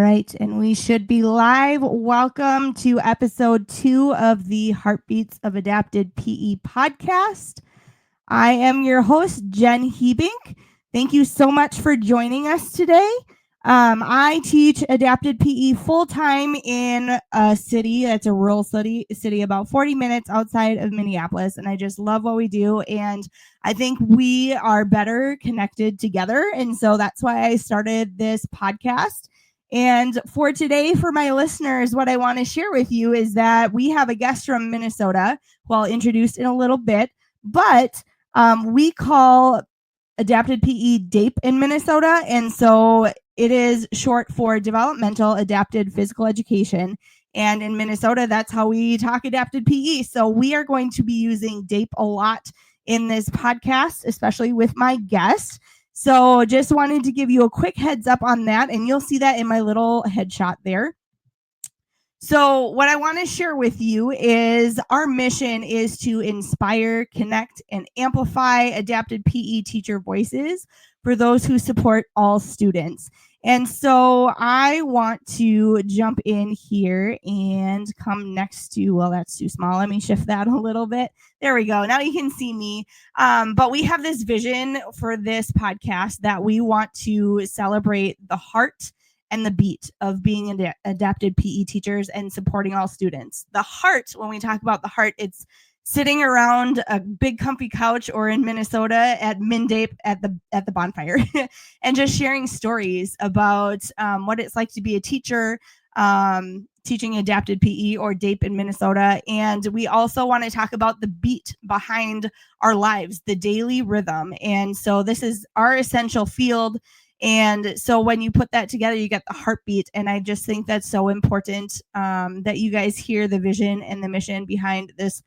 right, and we should be live. Welcome to episode 2 of the Heartbeats of Adapted PE podcast. I am your host, Jen Hebink. Thank you so much for joining us today. I teach adapted PE full-time in a city that's a rural city about 40 minutes outside of Minneapolis, and I just love what we do, and I think we are better connected together, and so that's why I started this podcast. And for today, for my listeners, what I want to share with you is that we have a guest from Minnesota who I'll introduce in a little bit, but we call adapted PE DAPE in Minnesota, and so it is short for Developmental Adapted Physical Education. And in Minnesota, that's how we talk adapted PE. So we are going to be using DAPE a lot in this podcast, especially with my guest. So just wanted to give you a quick heads up on that, and you'll see that in my little headshot there. So what I want to share with you is our mission is to inspire, connect, and amplify adapted PE teacher voices for those who support all students. And so I want to jump in here and come next to, well, that's too small. Let me shift that a little bit. There we go. Now you can see me. But we have this vision for this podcast that we want to celebrate the heart and the beat of being adapted PE teachers and supporting all students. The heart, when we talk about the heart, it's sitting around a big comfy couch, or in Minnesota at MinDape at the bonfire and just sharing stories about what it's like to be a teacher, teaching adapted PE or DAPE in Minnesota. And we also want to talk about the beat behind our lives, the daily rhythm. And so this is our essential field. And so when you put that together, you get the heartbeat. And I just think that's so important that you guys hear the vision and the mission behind this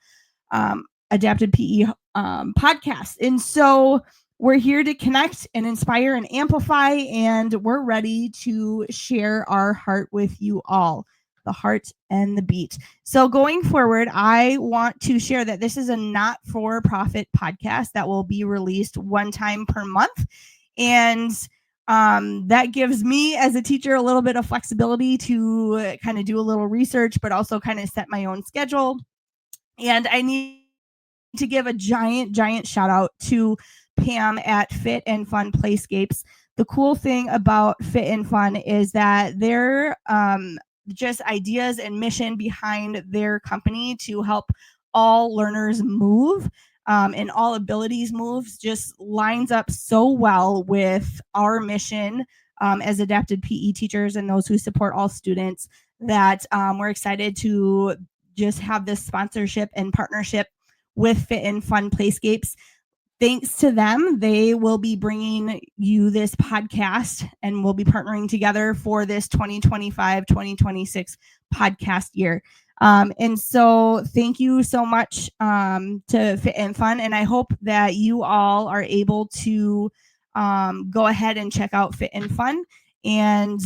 adapted PE podcast. And so we're here to connect and inspire and amplify, and we're ready to share our heart with you all, the heart and the beat. So going forward, I want to share that this is a not-for-profit podcast that will be released one time per month. And that gives me as a teacher a little bit of flexibility to kind of do a little research, but also kind of set my own schedule. And I need to give a giant shout out to Pam at Fit and Fun Playscapes. The cool thing about Fit and Fun is that their just ideas and mission behind their company to help all learners move and all abilities moves just lines up so well with our mission as adapted PE teachers and those who support all students that we're excited to just have this sponsorship and partnership with Fit and Fun Playscapes. Thanks to them, they will be bringing you this podcast, and we'll be partnering together for this 2025-2026 podcast year. And so thank you so much to Fit and Fun, and I hope that you all are able to go ahead and check out Fit and Fun, and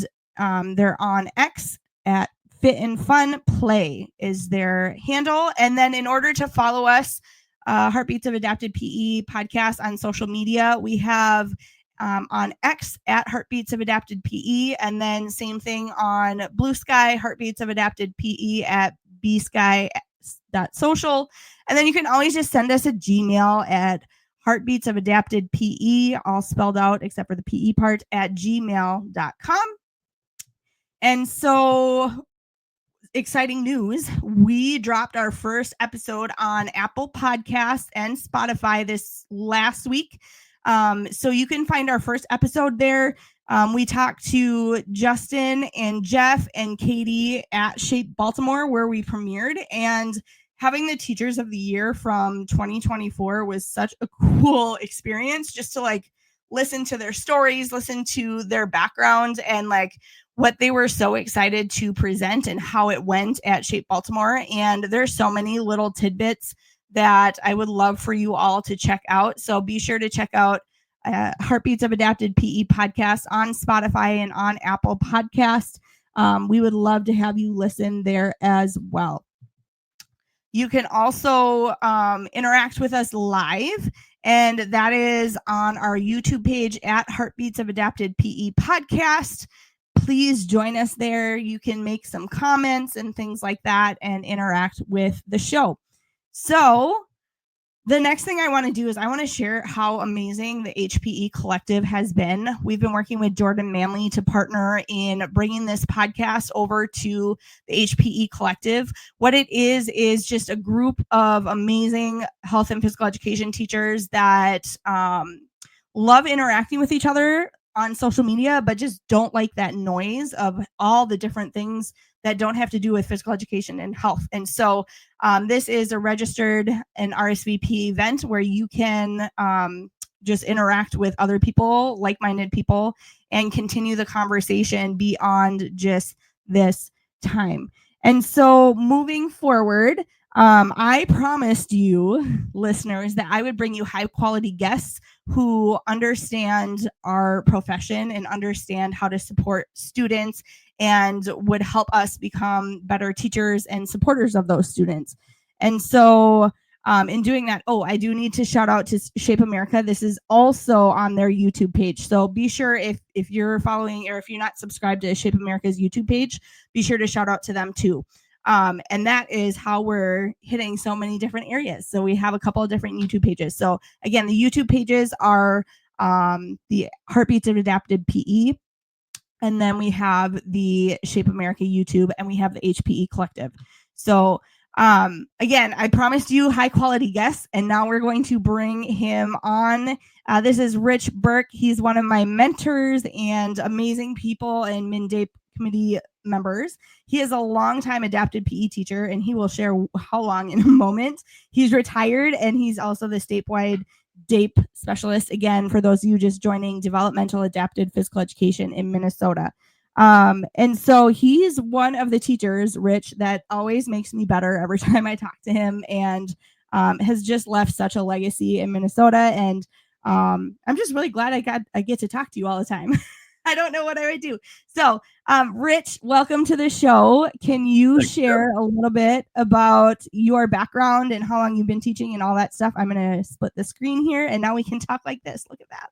they're on X at Fit and Fun Play is their handle. And then in order to follow us, Heartbeats of Adapted PE podcast on social media, we have on X at Heartbeats of Adapted PE, and then same thing on Blue Sky, Heartbeats of Adapted PE at bsky.social. And then you can always just send us a Gmail at Heartbeats of Adapted PE, all spelled out except for the PE part, at gmail.com. And so exciting news. We dropped our first episode on Apple Podcasts and Spotify this last week. So you can find our first episode there. We talked to Justin and Jeff and Katie at Shape Baltimore, where we premiered, and having the Teachers of the Year from 2024 was such a cool experience, just to listen to their stories, listen to their background, and what they were so excited to present and how it went at Shape Baltimore. And there's so many little tidbits that I would love for you all to check out. So be sure to check out Heartbeats of Adapted PE podcast on Spotify and on Apple Podcast. We would love to have you listen there as well. You can also interact with us live, and that is on our YouTube page at Heartbeats of Adapted PE podcast. please join us there. You can make some comments and things like that and interact with the show. So the next thing I want to do is I want to share how amazing the HPE Collective has been. We've been working with Jordan Manley to partner in bringing this podcast over to the HPE Collective. What it is just a group of amazing health and physical education teachers that love interacting with each other on social media, but just don't like that noise of all the different things that don't have to do with physical education and health. And so this is a registered and RSVP event where you can just interact with other people, like-minded people, and continue the conversation beyond just this time. And so moving forward, I promised you, listeners, that I would bring you high-quality guests who understand our profession and understand how to support students and would help us become better teachers and supporters of those students. And so in doing that, I do need to shout out to Shape America. This is also on their YouTube page. So be sure if you're following or if you're not subscribed to Shape America's YouTube page, be sure to shout out to them too. And that is how we're hitting so many different areas. So we have a couple of different YouTube pages. So again, the YouTube pages are the Heartbeats of Adapted PE. And then we have the Shape America YouTube and we have the HPE Collective. So again, I promised you high quality guests, and now we're going to bring him on. This is Rich Burke. He's one of my mentors and amazing people and MINDAPE committee members. He is a longtime adapted PE teacher, and he will share how long in a moment. He's retired, and he's also the statewide DAPE specialist, again, for those of you just joining, Developmental Adapted Physical Education in Minnesota. And so he's one of the teachers, Rich, that always makes me better every time I talk to him, and has just left such a legacy in Minnesota. And I'm just really glad I get to talk to you all the time. I don't know what I would do. So, Rich, welcome to the show. Can you share a little bit about your background and how long you've been teaching and all that stuff? I'm going to split the screen here, and now we can talk like this. Look at that.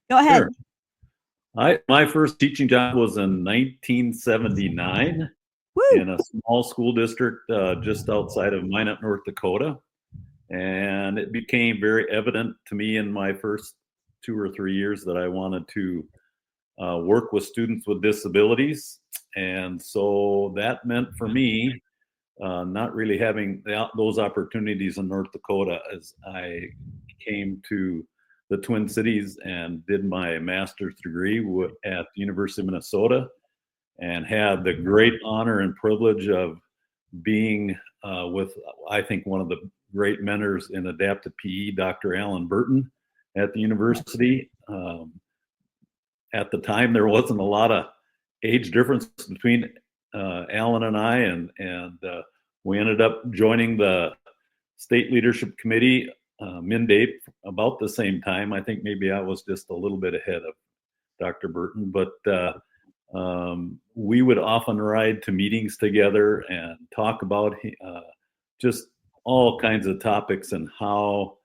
Go ahead. Sure. My first teaching job was in 1979 in a small school district just outside of Minot, North Dakota. And it became very evident to me in my first 2 or 3 years that I wanted to work with students with disabilities. And so that meant for me not really having those opportunities in North Dakota as I came to the Twin Cities and did my master's degree at the University of Minnesota, and had the great honor and privilege of being with, I think, one of the great mentors in adaptive PE, Dr. Alan Burton, at the university. At the time, there wasn't a lot of age difference between Alan and I, and we ended up joining the state leadership committee, MINDAPE, about the same time. I think maybe I was just a little bit ahead of Dr. Burton, but we would often ride to meetings together and talk about just all kinds of topics and how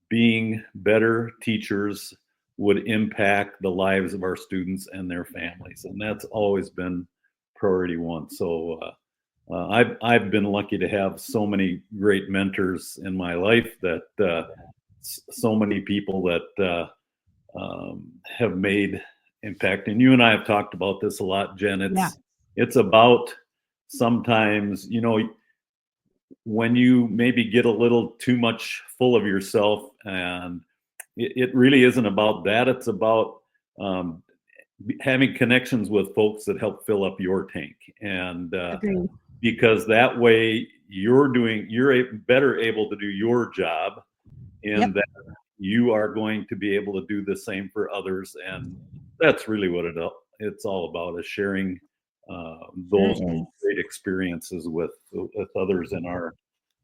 being better teachers would impact the lives of our students and their families. And that's always been priority one. So I've been lucky to have so many great mentors in my life, that so many people that have made impact. And you and I have talked about this a lot, Jen. It's about sometimes, when you maybe get a little too much full of yourself, and it really isn't about that. It's about having connections with folks that help fill up your tank. And because that way you're better able to do your job, and that you are going to be able to do the same for others. And that's really what it's all about, is sharing those great experiences with others in our,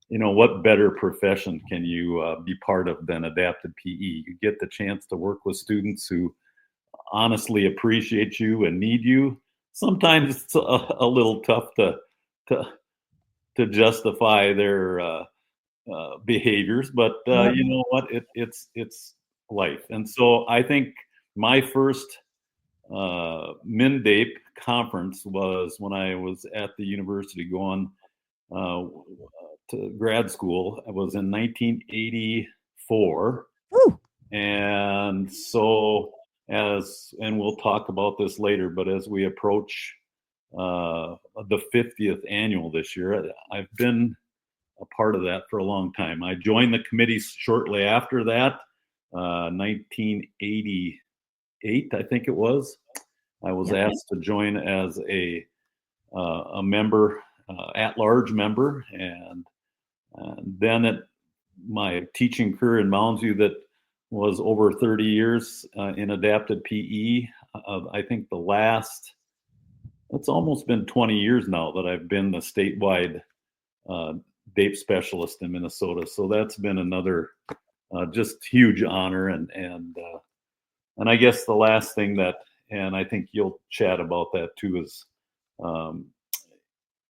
what better profession can you be part of than adapted PE? You get the chance to work with students who honestly appreciate you and need you. Sometimes it's a little tough to justify their behaviors, but you know what? It's life. And so I think my first MNDAPE conference was when I was at the university going to grad school. It was in 1984. Ooh. And so and we'll talk about this later, but as we approach the 50th annual this year, I've been a part of that for a long time. I joined the committee shortly after that, 1988, I think it was. I was asked to join as a member, at-large member, and then my teaching career in Mounds View that was over 30 years in adapted PE. I think it's almost been 20 years now that I've been the statewide DAPE specialist in Minnesota. So that's been another just huge honor. And I guess the last thing and I think you'll chat about that too, is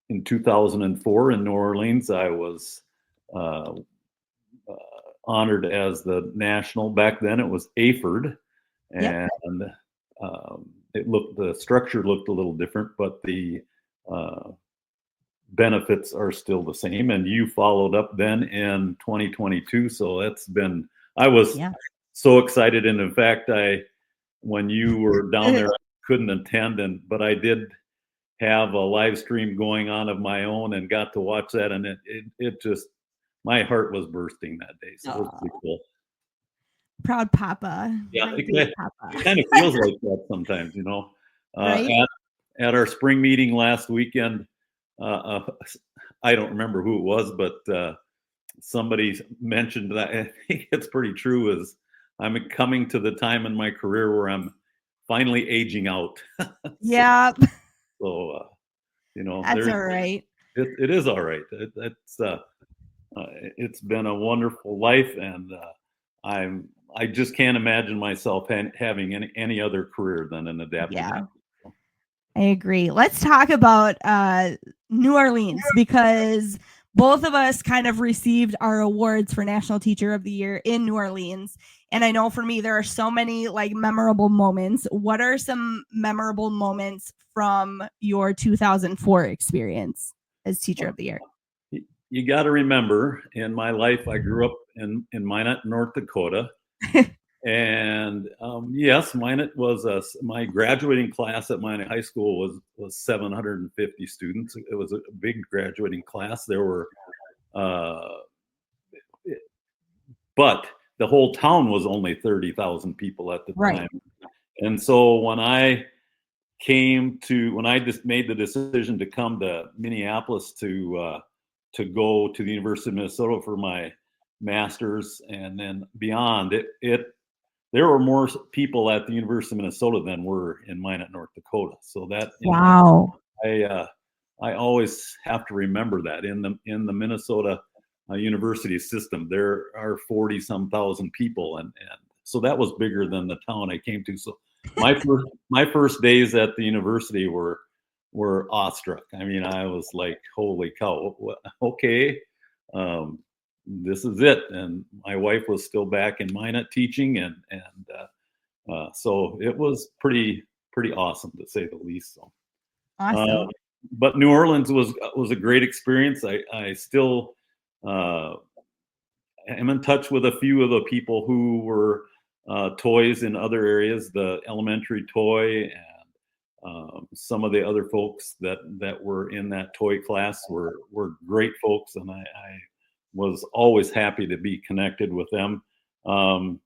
in 2004 in New Orleans, I was honored as the national. Back then it was AFERD, and the structure looked a little different, but the benefits are still the same. And you followed up then in 2022, so I was so excited. And in fact, when you were down there, I couldn't attend, but I did have a live stream going on of my own and got to watch that, and it just, my heart was bursting that day. So it was pretty cool. Proud Papa. Yeah, it kind of feels like that sometimes, Right? At our spring meeting last weekend, I don't remember who it was, but somebody mentioned that. I think it's pretty true, is I'm coming to the time in my career where I'm finally aging out. Yeah. So, that's all right. It is all right. It's been a wonderful life, and I just can't imagine myself having any other career than an adaptive. Yeah, I agree. Let's talk about New Orleans, because both of us kind of received our awards for National Teacher of the Year in New Orleans. And I know for me, there are so many memorable moments. What are some memorable moments from your 2004 experience as Teacher of the Year? You got to remember, in my life, I grew up in Minot, North Dakota. And yes, Minot was my graduating class at Minot High School was 750 students. It was a big graduating class. There were, but the whole town was only 30,000 people at the time. And so when I just made the decision to come to Minneapolis to go to the University of Minnesota for my master's and then beyond, there were more people at the University of Minnesota than were in Minot, North Dakota. So that, wow. I always have to remember that in the Minnesota university system, there are 40-some thousand people, and so that was bigger than the town I came to. So my first days at the university were awestruck. I mean, I was like, holy cow, okay, this is it. And my wife was still back in Minot teaching, and so it was pretty awesome, to say the least. So awesome. But New Orleans was a great experience. I still am in touch with a few of the people who were toys in other areas, the elementary toy, and some of the other folks that were in that toy class were great folks, and I was always happy to be connected with them. On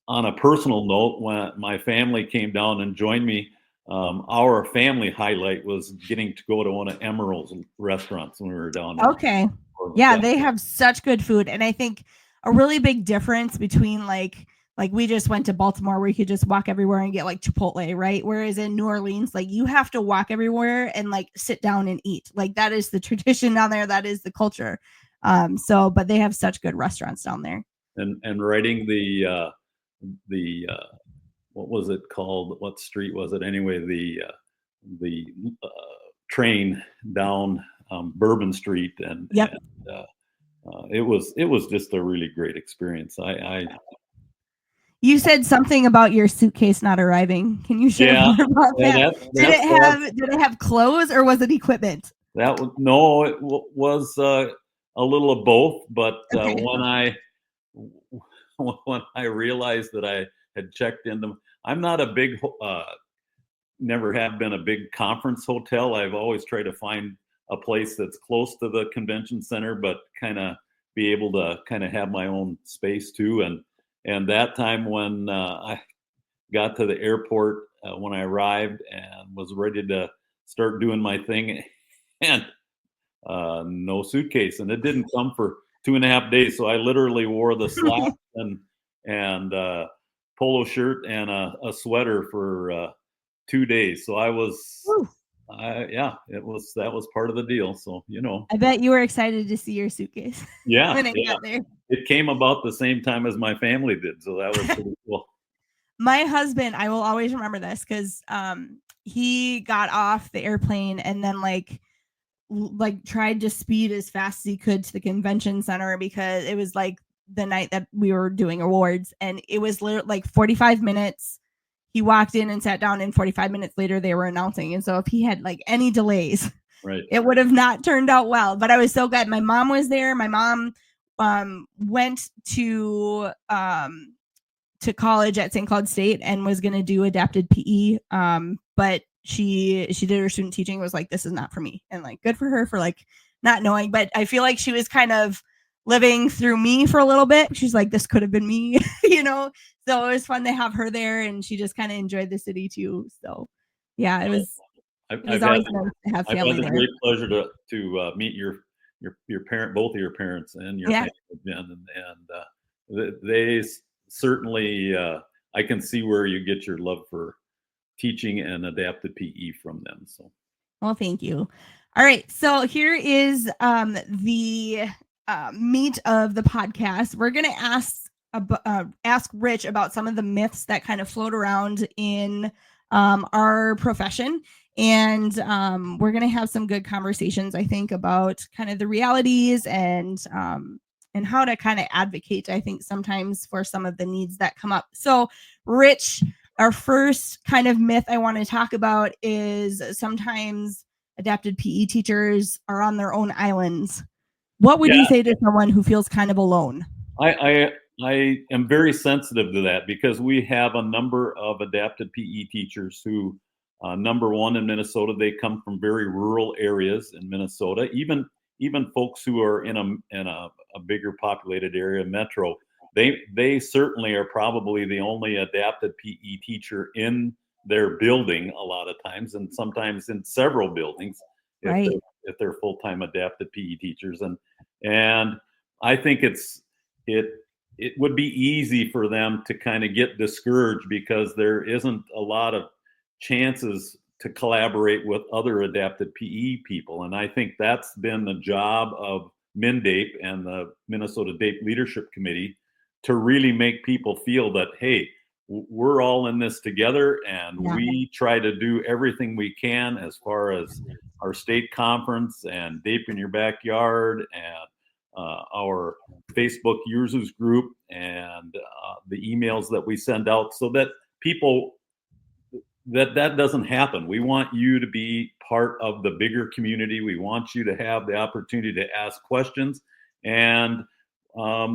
a personal note, when my family came down and joined me, our family highlight was getting to go to one of Emerald's restaurants when we were down there. Okay. Yeah, they have such good food. And I think a really big difference between like we just went to Baltimore where you could just walk everywhere and get Chipotle, right? Whereas in New Orleans, you have to walk everywhere and sit down and eat. That is the tradition down there. That is the culture. But they have such good restaurants down there. And riding the what was it called? What street was it anyway? The train down Bourbon Street, and it was just a really great experience. You said something about your suitcase not arriving. Can you share more about that? Did it have clothes or was it equipment? It was a little of both. But when I realized that I had checked into, I'm not a big, never have been a big conference hotel. I've always tried to find a place that's close to the convention center, but kind of be able to kind of have my own space too. And that time when I got to the airport, when I arrived and was ready to start doing my thing, and no suitcase, and it didn't come for 2.5 days. So I literally wore the slacks and polo shirt and a sweater for 2 days. So I was, that was part of the deal. So, I bet you were excited to see your suitcase. Yeah. When it got there. It came about the same time as my family did. So that was pretty cool. My husband, I will always remember this because he got off the airplane and then like tried to speed as fast as he could to the convention center because it was like the night that we were doing awards, and it was literally like 45 minutes. He walked in and sat down, and 45 minutes later they were announcing. And so if he had like any delays, right, it would have not turned out well. But I was so glad my mom was there. My mom went to college at St. Cloud State and was going to do adapted PE. But she did her student teaching, was like, this is not for me. And like, good for her for like not knowing. But I feel like she was kind of living through me for a little bit. She's like, this could have been me, So it was fun to have her there, and she just kind of enjoyed the city too. So yeah, it was always nice to have family there. I've had a great pleasure to meet your parent, both of your parents, and your family, Jen, and they certainly, I can see where you get your love for teaching and adapted PE from them. So, well, thank you. All right, so here is the meat of the podcast. We're going to ask Rich about some of the myths that kind of float around in our profession. And we're going to have some good conversations, I think, about kind of the realities and how to kind of advocate, I think, sometimes for some of the needs that come up. So, Rich, our first kind of myth I want to talk about is sometimes adapted PE teachers are on their own islands. What would you say to someone who feels kind of alone? I am very sensitive to that because we have a number of adapted PE teachers who, number one, in Minnesota, they come from very rural areas in Minnesota. Even folks who are in a bigger populated area, metro, they certainly are probably the only adapted PE teacher in their building a lot of times, and sometimes in several buildings, if they're full-time adapted PE teachers. And I think it would be easy for them to kind of get discouraged because there isn't a lot of chances to collaborate with other adapted PE people. And I think that's been the job of MnDAPE and the Minnesota DAPE Leadership Committee to really make people feel that, hey, we're all in this together, and we try to do everything we can as far as our state conference and DAPE in your backyard and our Facebook users group and the emails that we send out, so that people, that doesn't happen. We want you to be part of the bigger community. We want you to have the opportunity to ask questions, and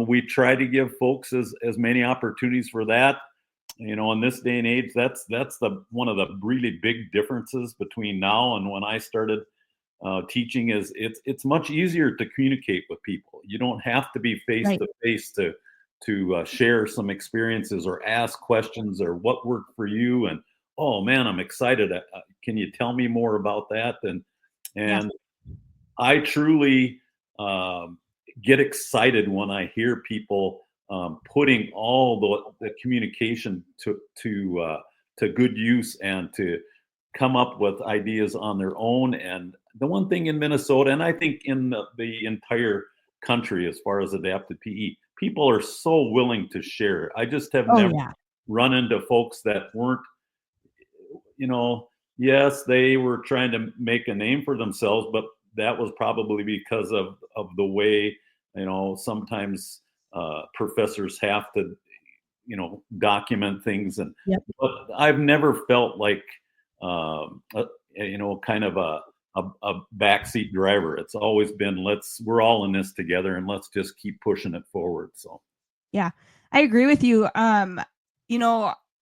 we try to give folks as many opportunities for that. In this day and age, that's one of the really big differences between now and when I started teaching. Is it's much easier to communicate with people. You don't have to be face to face to share some experiences or ask questions or what worked for you. And oh man, I'm excited. Can you tell me more about that? And I truly get excited when I hear people putting all the communication to good use and to come up with ideas on their own. And the one thing in Minnesota, and I think in the entire country as far as adapted PE, people are so willing to share. I just have never run into folks that weren't, yes, they were trying to make a name for themselves, but that was probably because of the way, sometimes professors have to document things. And Yep. but I've never felt like kind of a backseat driver. It's always been, we're all in this together, and let's just keep pushing it forward. So yeah, I agree with you.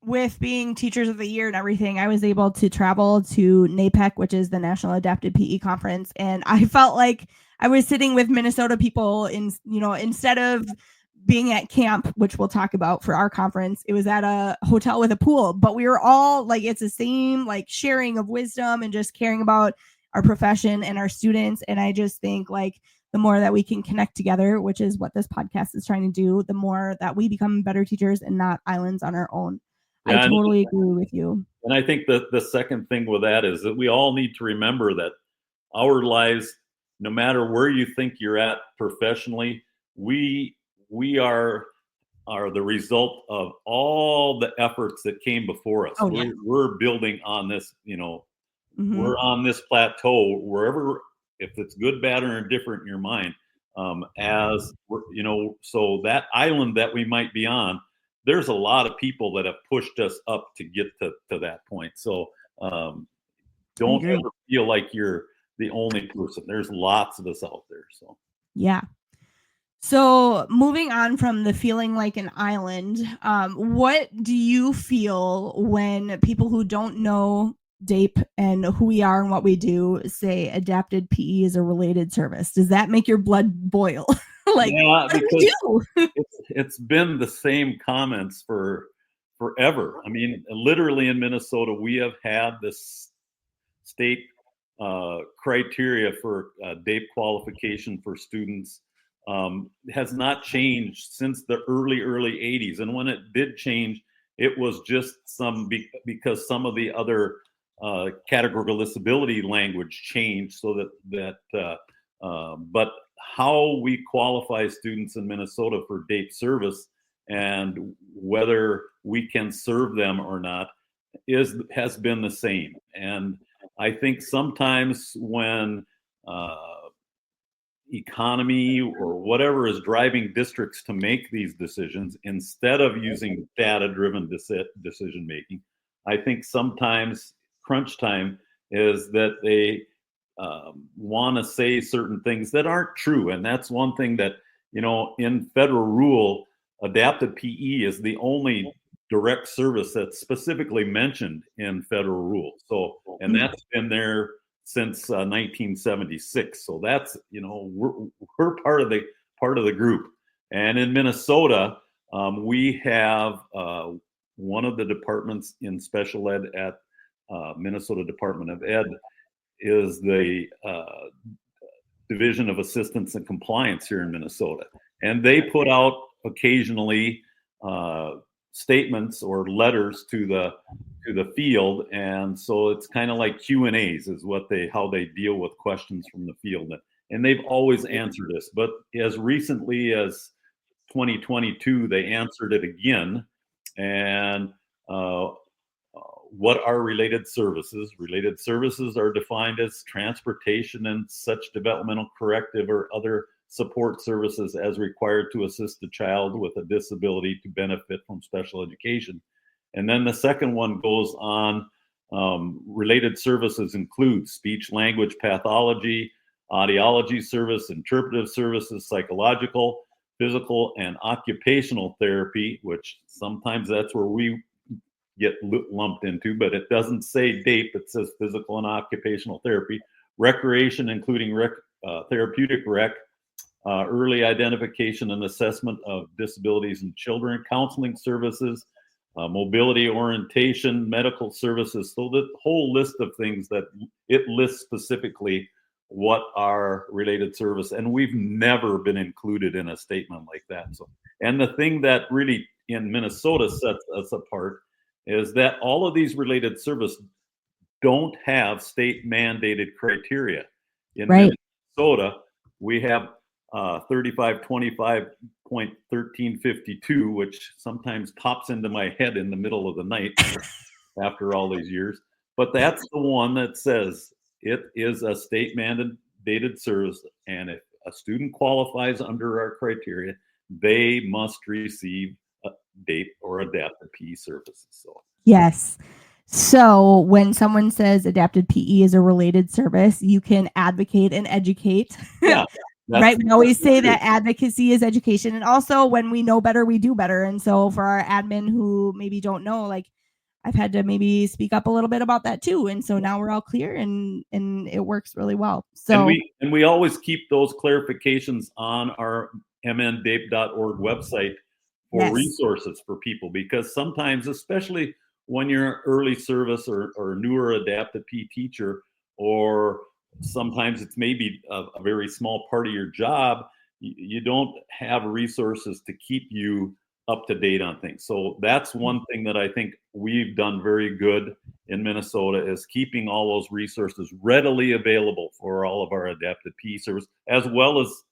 With being Teachers of the Year and everything, I was able to travel to NAPEC, which is the National Adapted PE Conference, and I felt like I was sitting with Minnesota people instead of being at camp, which we'll talk about for our conference, it was at a hotel with a pool, but we were all like, it's the same like sharing of wisdom and just caring about our profession and our students. And I just think like the more that we can connect together, which is what this podcast is trying to do, the more that we become better teachers and not islands on our own. Yeah, I totally agree with you. And I think that the second thing with that is that we all need to remember that our lives, no matter where you think you're at professionally, we are the result of all the efforts that came before us. Oh, yeah. We're building on this, we're on this plateau wherever, if it's good, bad, or indifferent in your mind, as we're, so that island that we might be on, there's a lot of people that have pushed us up to get to that point. So don't ever feel like you're the only person. There's lots of us out there. So yeah. So moving on from the feeling like an island, what do you feel when people who don't know DAPE and who we are and what we do say adapted PE is a related service? Does that make your blood boil? Like, yeah, because it's been the same comments for forever. I mean, literally in Minnesota, we have had this state criteria for DAPE qualification for students. Has not changed since the early 80s. And when it did change, it was just because some of the other categorical disability language changed, so but how we qualify students in Minnesota for DAPE service and whether we can serve them or not has been the same. And I think sometimes when economy or whatever is driving districts to make these decisions, instead of using data-driven decision making, I think sometimes crunch time is that they want to say certain things that aren't true. And that's one thing that, in federal rule, adapted PE is the only direct service that's specifically mentioned in federal rule. So, and that's been there since 1976. So that's, we're part of the group. And in Minnesota, we have one of the departments in special ed at Minnesota Department of Ed is the Division of Assistance and Compliance here in Minnesota. And they put out occasionally statements or letters to the field, and so it's kind of like Q&As is how they deal with questions from the field, and they've always answered this. But as recently as 2022, they answered it again. And what are related services? Related services are defined as transportation and such developmental corrective or other support services as required to assist a child with a disability to benefit from special education. And then the second one goes on, related services include speech language pathology, audiology service, interpretive services, psychological, physical, and occupational therapy, which sometimes that's where we get lumped into, but it doesn't say DAPE, it says physical and occupational therapy, recreation, including therapeutic rec, early identification and assessment of disabilities in children, counseling services, mobility orientation, medical services. So the whole list of things that it lists specifically what are related service. And we've never been included in a statement like that. So, and the thing that really in Minnesota sets us apart is that all of these related service don't have state mandated criteria. In Minnesota, we have 3525.1352, which sometimes pops into my head in the middle of the night after all these years. But that's the one that says it is a state mandated service, and if a student qualifies under our criteria, they must receive DAPE or adapted PE services. So yes. So when someone says adapted PE is a related service, you can advocate and educate. yeah, Right. We always say that advocacy is education. And also when we know better, we do better. And so for our admin who maybe don't know, like I've had to maybe speak up a little bit about that too. And so now we're all clear and it works really well. So and we always keep those clarifications on our mndape.org website for resources for people, because sometimes, especially when you're an early service or newer adapted PE teacher, or sometimes it's maybe a very small part of your job, you don't have resources to keep you up to date on things. So that's one thing that I think we've done very good in Minnesota, is keeping all those resources readily available for all of our adapted PE service, as well as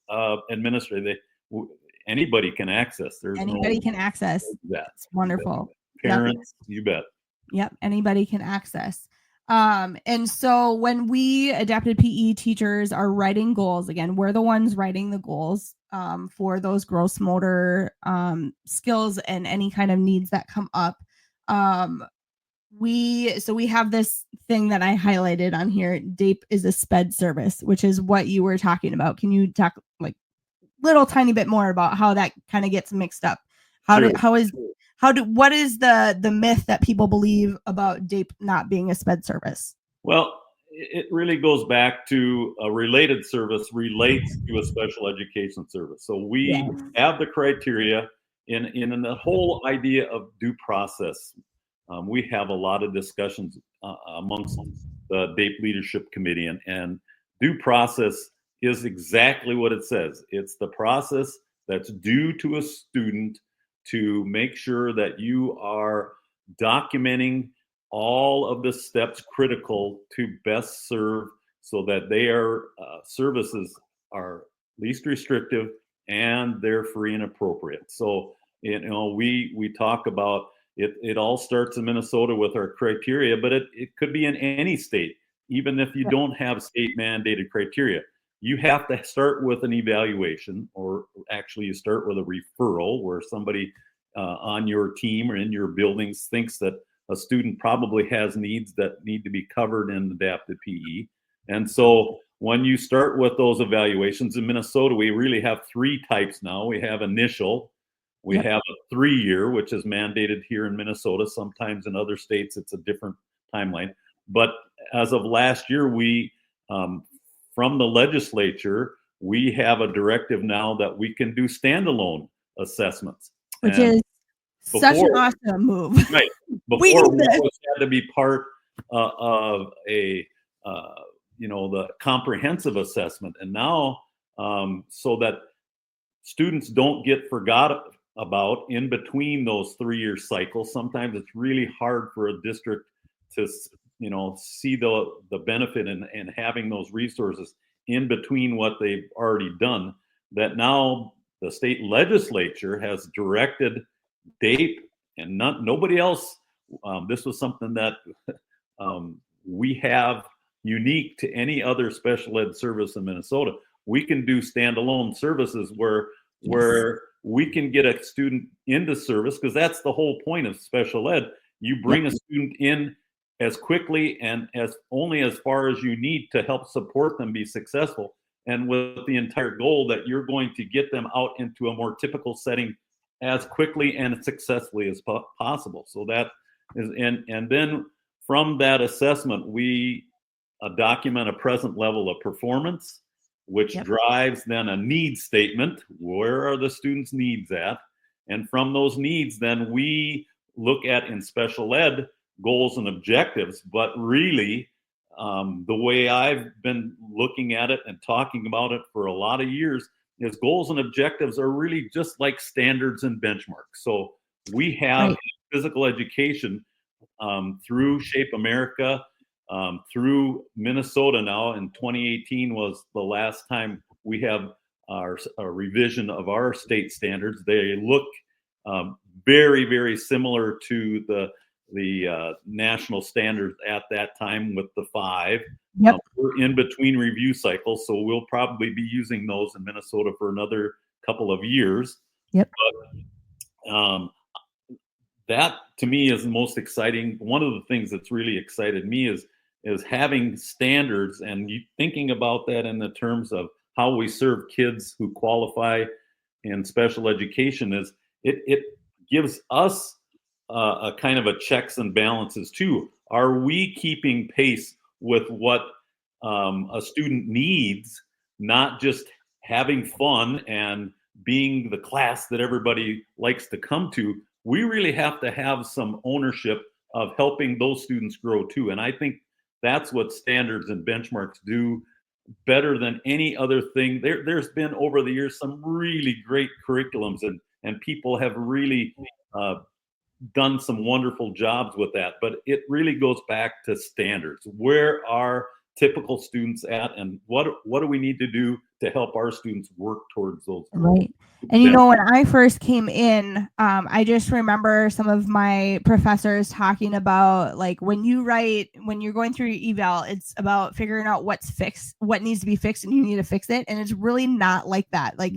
administrative. Anybody can access. Anybody can access. That's wonderful. Parents, you bet. Yep, anybody can access. And so when we adapted PE teachers are writing goals, again, we're the ones writing the goals for those gross motor skills and any kind of needs that come up. We have this thing that I highlighted on here. DAPE is a SPED service, which is what you were talking about. Can you talk like little tiny bit more about how that kind of gets mixed up? What is the myth that people believe about DAPE not being a SPED service? Well, it really goes back to a related service relates to a special education service. So we have the criteria in the whole idea of due process. We have a lot of discussions amongst the DAPE Leadership Committee, and due process is exactly what it says. It's the process that's due to a student to make sure that you are documenting all of the steps critical to best serve, so that their services are least restrictive and they're free and appropriate. So, we talk about it. It all starts in Minnesota with our criteria, but it could be in any state, even if you don't have state mandated criteria. You have to start with an evaluation, or actually you start with a referral, where somebody on your team or in your buildings thinks that a student probably has needs that need to be covered in adapted PE. And so when you start with those evaluations in Minnesota, we really have three types now. We have initial, we have a 3-year, which is mandated here in Minnesota. Sometimes in other states, it's a different timeline. But as of last year, we, from the legislature, we have a directive now that we can do standalone assessments. Which is such an awesome move. Right. Before, we always had to be part of a, the comprehensive assessment. And now, so that students don't get forgot about in between those 3-year cycles, sometimes it's really hard for a district to, see the benefit in having those resources in between what they've already done. That now the state legislature has directed DAPE and nobody else. This was something that we have unique to any other special ed service in Minnesota. We can do standalone services where we can get a student into service, because that's the whole point of special ed. You bring a student in as quickly and only as far as you need to help support them be successful, and with the entire goal that you're going to get them out into a more typical setting as quickly and successfully as possible. So that is, and then from that assessment, we document a present level of performance, which drives then a needs statement. Where are the students' needs at? And from those needs, then we look at, in special ed, goals and objectives. But really, the way I've been looking at it and talking about it for a lot of years is goals and objectives are really just like standards and benchmarks. So we have physical education through Shape America, through Minnesota now. In 2018 was the last time we have our revision of our state standards. They look very, very similar to the national standards at that time with the 5. We're in between review cycles, so we'll probably be using those in Minnesota for another couple of years. But that to me is the most exciting. One of the things that's really excited me is having standards and thinking about that in the terms of how we serve kids who qualify in special education. Is it gives us a kind of a checks and balances too. Are we keeping pace with what a student needs, not just having fun and being the class that everybody likes to come to? We really have to have some ownership of helping those students grow too. And I think that's what standards and benchmarks do better than any other thing. There's been over the years some really great curriculums, and people have really done some wonderful jobs with that. But it really goes back to standards. Where are typical students at, and what do we need to do to help our students work towards those? Right. And you know, when I first came in, I just remember some of my professors talking about, like, when you're going through your eval, it's about figuring out what needs to be fixed, and you need to fix it. And it's really not like that. Like,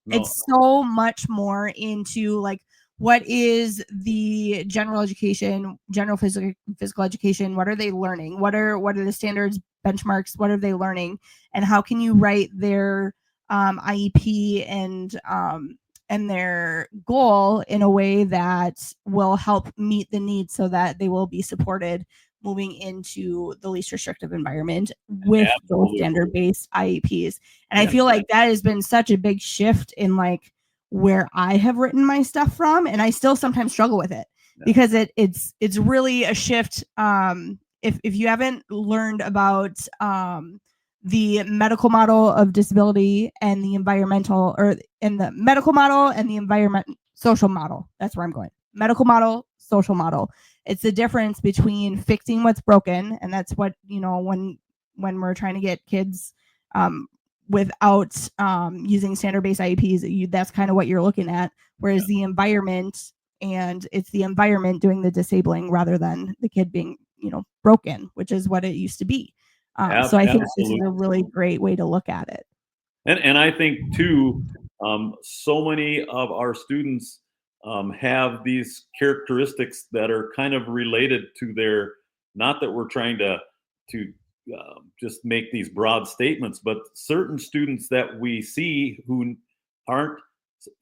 it's so much more into, like, what is the general physical education? What are they learning? What are the standards, benchmarks? What are they learning? And how can you write their IEP and their goal in a way that will help meet the needs, so that they will be supported moving into the least restrictive environment with those standard-based IEPs. And I feel like that has been such a big shift in, like, where I have written my stuff from, and I still sometimes struggle with it because it's really a shift. If you haven't learned about the medical model of disability and the environmental, or in the medical model and the environment social model, that's where I'm going. Medical model, social model. It's the difference between fixing what's broken, and that's what, you know, when we're trying to get kids without using standard-based IEPs, that's kind of what you're looking at. Whereas the environment, and it's the environment doing the disabling rather than the kid being, you know, broken, which is what it used to be. So I think this is a really great way to look at it. And I think too, so many of our students have these characteristics that are kind of related to their, not that we're trying to just make these broad statements, but certain students that we see who aren't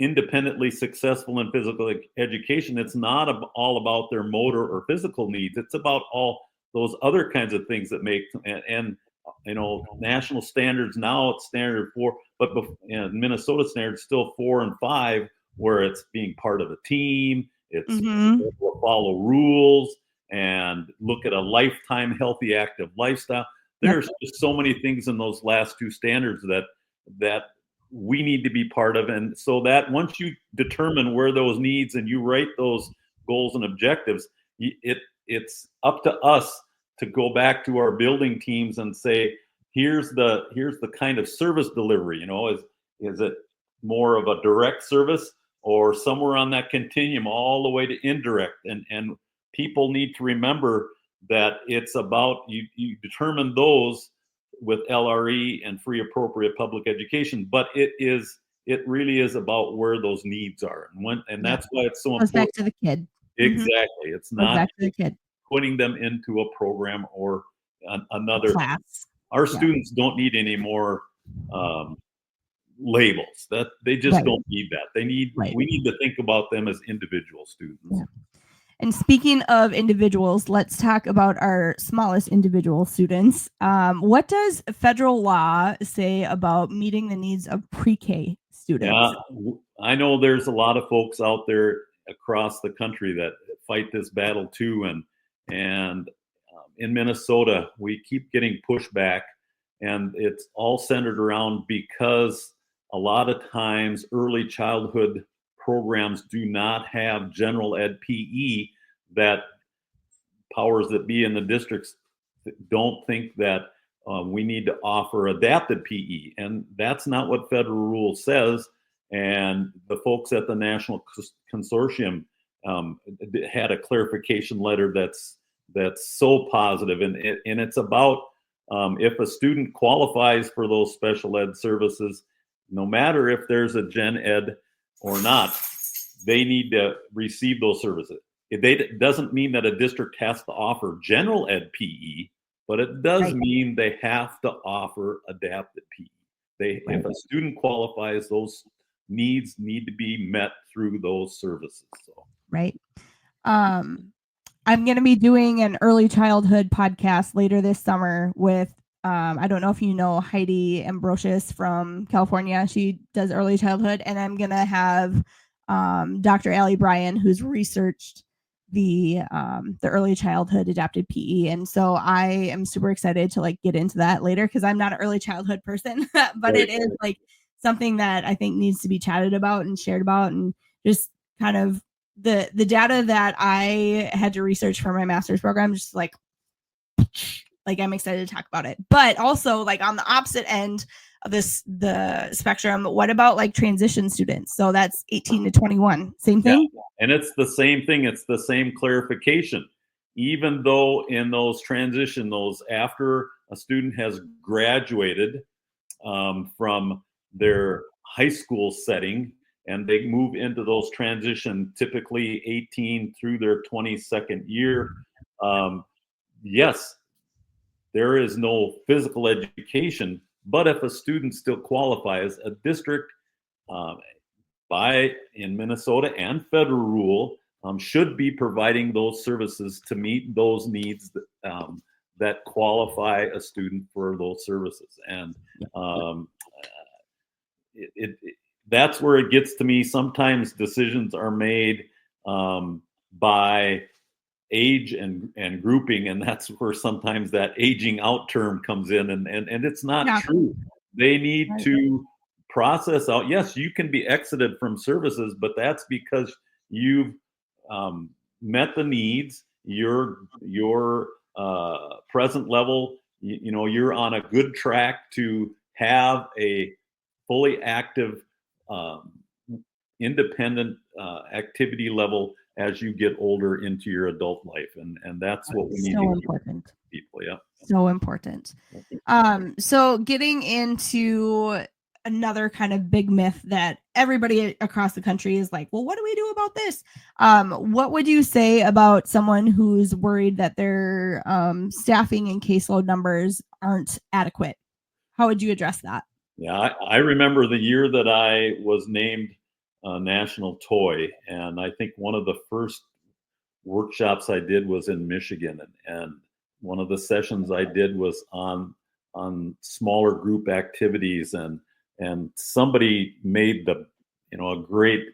independently successful in physical education, it's not all about their motor or physical needs. It's about all those other kinds of things that make, and you know, national standards now, it's standard 4, but in Minnesota standards still 4 and 5, where it's being part of a team, it's follow rules and look at a lifetime healthy active lifestyle. There's just so many things in those last 2 standards that we need to be part of. And so that once you determine where those needs and you write those goals and objectives, it's up to us to go back to our building teams and say, here's the kind of service delivery, you know, is it more of a direct service or somewhere on that continuum all the way to indirect? And people need to remember that it's about, you determine those with LRE and free appropriate public education, but it really is about where those needs are. And that's why it's so important. Back to the kid. Exactly. It's not back to the kid, putting them into a program or another class. Our students don't need any more labels. That they just don't need that. They need, we need to think about them as individual students. Yeah. And speaking of individuals, let's talk about our smallest individual students. What does federal law say about meeting the needs of pre-K students? Yeah, I know there's a lot of folks out there across the country that fight this battle too. And in Minnesota, we keep getting pushback, and it's all centered around, because a lot of times early childhood programs do not have general ed PE, that powers that be in the districts don't think that we need to offer adapted PE. And that's not what federal rule says. And the folks at the National Consortium had a clarification letter that's so positive. And it's about if a student qualifies for those special ed services, no matter if there's a gen ed or not, they need to receive those services. It doesn't mean that a district has to offer general ed PE, but it does mean they have to offer adapted PE. If a student qualifies, those needs need to be met through those services. So. Right. I'm going to be doing an early childhood podcast later this summer with, I don't know if you know Heidi Ambrosius from California. She does early childhood, and I'm going to have Dr. Allie Bryan, who's researched the early childhood adapted PE. And so I am super excited to like get into that later, because I'm not an early childhood person, but it is like something that I think needs to be chatted about and shared about, and just kind of the data that I had to research for my master's program, just like I'm excited to talk about it. But also, like, on the opposite end of the spectrum, what about like transition students? So that's 18 to 21, same thing? Yeah. And it's the same thing. It's the same clarification. Even though in those after a student has graduated from their high school setting, and they move into those transition, typically 18 through their 22nd year. Yes, there is no physical education, but if a student still qualifies, a district in Minnesota and federal rule should be providing those services to meet those needs that qualify a student for those services. And that's where it gets to me. Sometimes decisions are made by age and grouping, and that's where sometimes that aging out term comes in, and it's not true. They need to process out. Yes, you can be exited from services, but that's because you've met the needs. Your present level, you're on a good track to have a fully active independent activity level as you get older into your adult life, and that's what we need to important. People, yeah, so important. So getting into another kind of big myth that everybody across the country is like, well, what do we do about this? What would you say about someone who's worried that their staffing and caseload numbers aren't adequate? How would you address that? Yeah, I remember the year that I was named National Toy, and I think one of the first workshops I did was in Michigan, and one of the sessions I did was on smaller group activities, and somebody made a great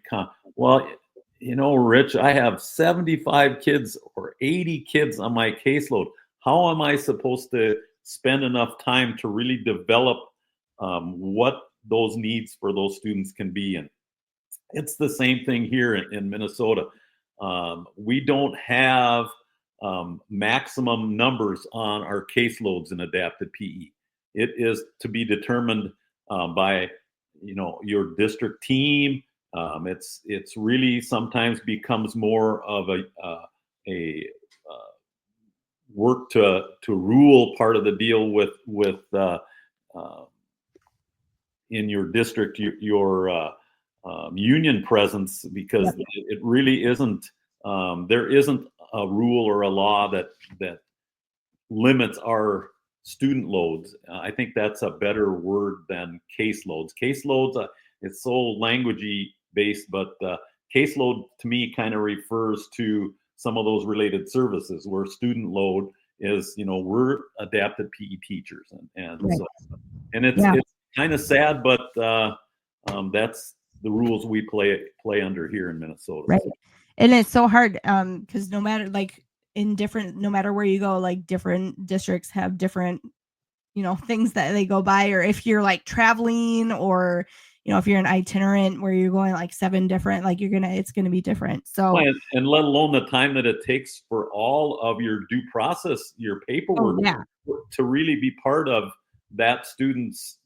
Rich, I have 75 kids or 80 kids on my caseload. How am I supposed to spend enough time to really develop what those needs for those students can be? And it's the same thing here in Minnesota. We don't have maximum numbers on our caseloads in adapted PE. It is to be determined by your district team. It's really sometimes becomes more of a work to rule part of the deal with in your district your union presence, because it really isn't. There isn't a rule or a law that limits our student loads. I think that's a better word than caseloads. Caseloads, it's so languagey based, but caseload to me kind of refers to some of those related services, where student load is, we're adapted PE teachers, and it's kind of sad, but that's the rules we play under here in Minnesota. Right. And it's so hard because no matter no matter where you go, like different districts have different, things that they go by, or if you're like traveling, or, if you're an itinerant where you're going like 7 different, like it's going to be different. So, and let alone the time that it takes for all of your due process, your paperwork to really be part of that student's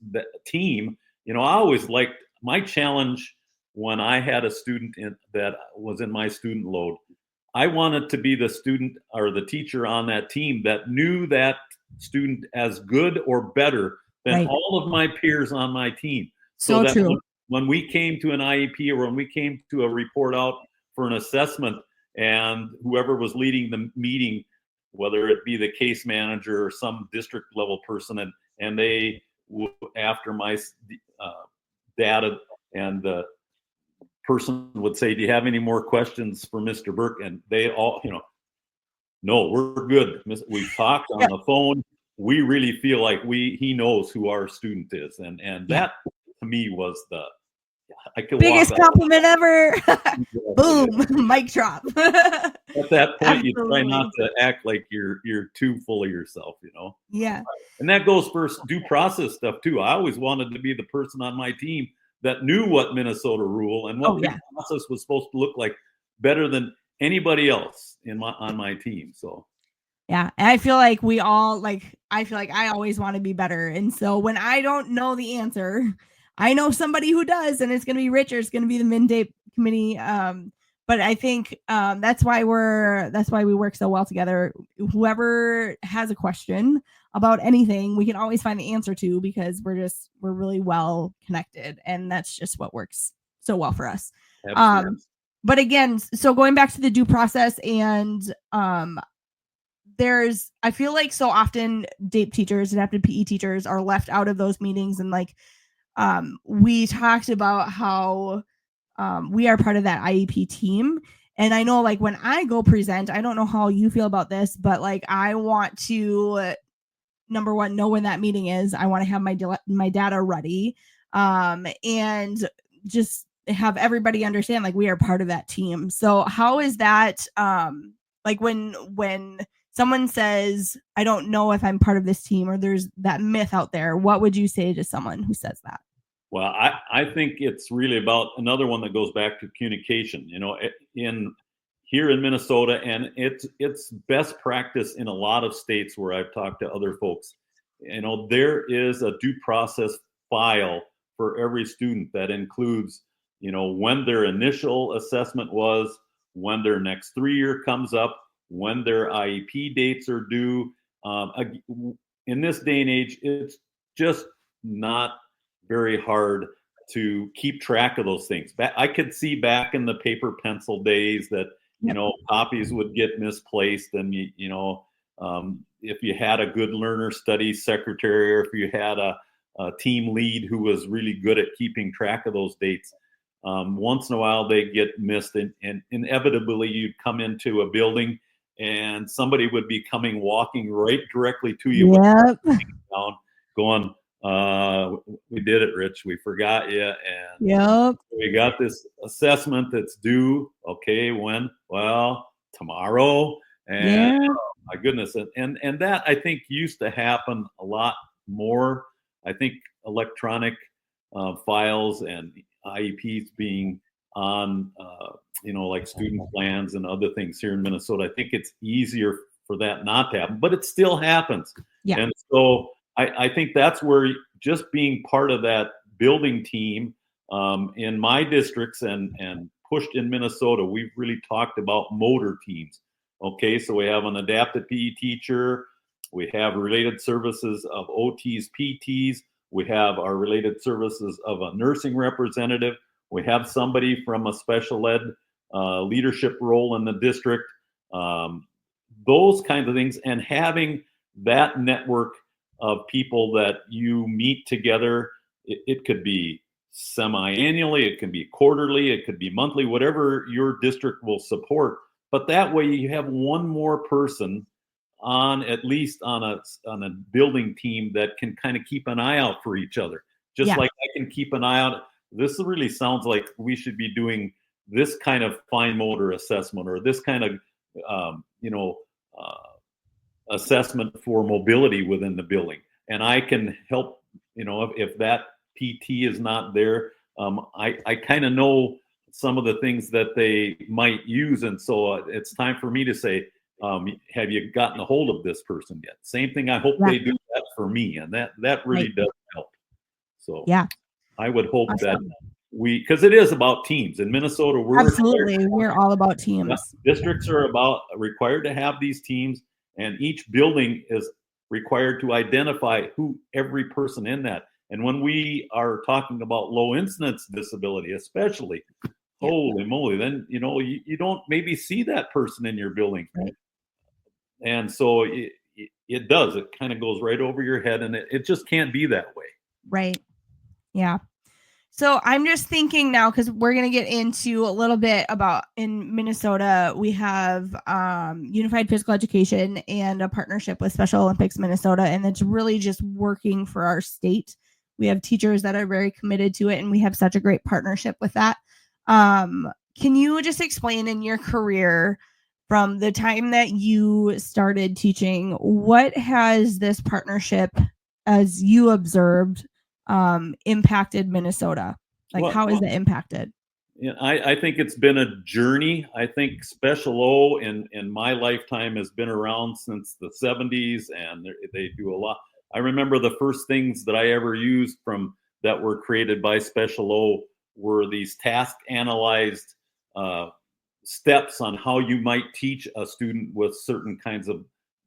team. I always liked my challenge when I had a student that was in my student load. I wanted to be the student or the teacher on that team that knew that student as good or better than all of my peers on my team. So that true. When we came to an IEP, or when we came to a report out for an assessment, and whoever was leading the meeting, whether it be the case manager or some district level person, and they after my data, and the person would say, do you have any more questions for Mr. Burke? And they all, no, we're good. We've talked on the phone. We really feel like he knows who our student is. And that to me was I could biggest compliment ever. Boom, mic drop. At that point, you try not to act like you're too full of yourself, Yeah. And that goes for due process stuff too. I always wanted to be the person on my team that knew what Minnesota rule and what due process was supposed to look like better than anybody else on my team. So yeah, and I feel like I always want to be better, and so when I don't know the answer, I know somebody who does, and it's going to be Rich, or it's going to be the MnDAPE committee. But I think that's why we work so well together. Whoever has a question about anything, we can always find the answer to, because we're really well connected, and that's just what works so well for us. Absolutely. But again, so going back to the due process, and I feel like so often DAPE teachers, adapted PE teachers, are left out of those meetings, and we talked about how we are part of that IEP team. And I know, when I go present, I don't know how you feel about this, but I want to, number one, know when that meeting is. I want to have my data ready, and just have everybody understand we are part of that team. So how is that when someone says, I don't know if I'm part of this team, or there's that myth out there, what would you say to someone who says that? Well, I think it's really about another one that goes back to communication, here in Minnesota, and it's best practice in a lot of states where I've talked to other folks. There is a due process file for every student that includes, when their initial assessment was, when their next 3-year comes up, when their IEP dates are due. In this day and age, it's just not very hard to keep track of those things. I could see back in the paper pencil days that, copies would get misplaced, and, if you had a good learner studies secretary, or if you had a team lead who was really good at keeping track of those dates, once in a while they get missed, and inevitably you'd come into a building and somebody would be walking right directly to you, down, going, we did it, Rich. We forgot you. And we got this assessment that's due. Okay, when? Well, tomorrow. And my goodness. And that, I think, used to happen a lot more. I think electronic files and IEPs being on, student plans and other things here in Minnesota, I think it's easier for that not to happen, but it still happens. Yeah. And so I think that's where just being part of that building team in my districts and pushed in Minnesota, we've really talked about motor teams. Okay, so we have an adapted PE teacher, we have related services of OTs, PTs, we have our related services of a nursing representative, we have somebody from a special ed leadership role in the district, those kinds of things, and having that network of people that you meet together. It could be semi-annually, it can be quarterly, it could be monthly, whatever your district will support. But that way you have one more person at least on a building team that can kind of keep an eye out for each other. Just like I can keep an eye out. This really sounds like we should be doing this kind of fine motor assessment, or this kind of, assessment for mobility within the building. And I can help, if that PT is not there, I kind of know some of the things that they might use. And so it's time for me to say, have you gotten a hold of this person yet? Same thing. I hope they do that for me. And that really does help. So I would hope that because it is about teams in Minnesota. We're all about teams. Districts are required to have these teams, and each building is required to identify who every person in that. And when we are talking about low incidence disability, especially, Holy moly. Then, you don't maybe see that person in your building. Right. And so it does. It kind of goes right over your head, and it just can't be that way. Right. Yeah. So I'm just thinking now, because we're going to get into a little bit about in Minnesota, we have Unified Physical Education and a partnership with Special Olympics Minnesota, and it's really just working for our state. We have teachers that are very committed to it, and we have such a great partnership with that. Can you just explain in your career, from the time that you started teaching, what has this partnership, as you observed, impacted Minnesota? Like, how is it impacted? Yeah, I think it's been a journey. I think Special O in my lifetime has been around since the 70s, and they do a lot. I remember the first things that I ever used from that were created by Special O were these task analyzed steps on how you might teach a student with certain kinds of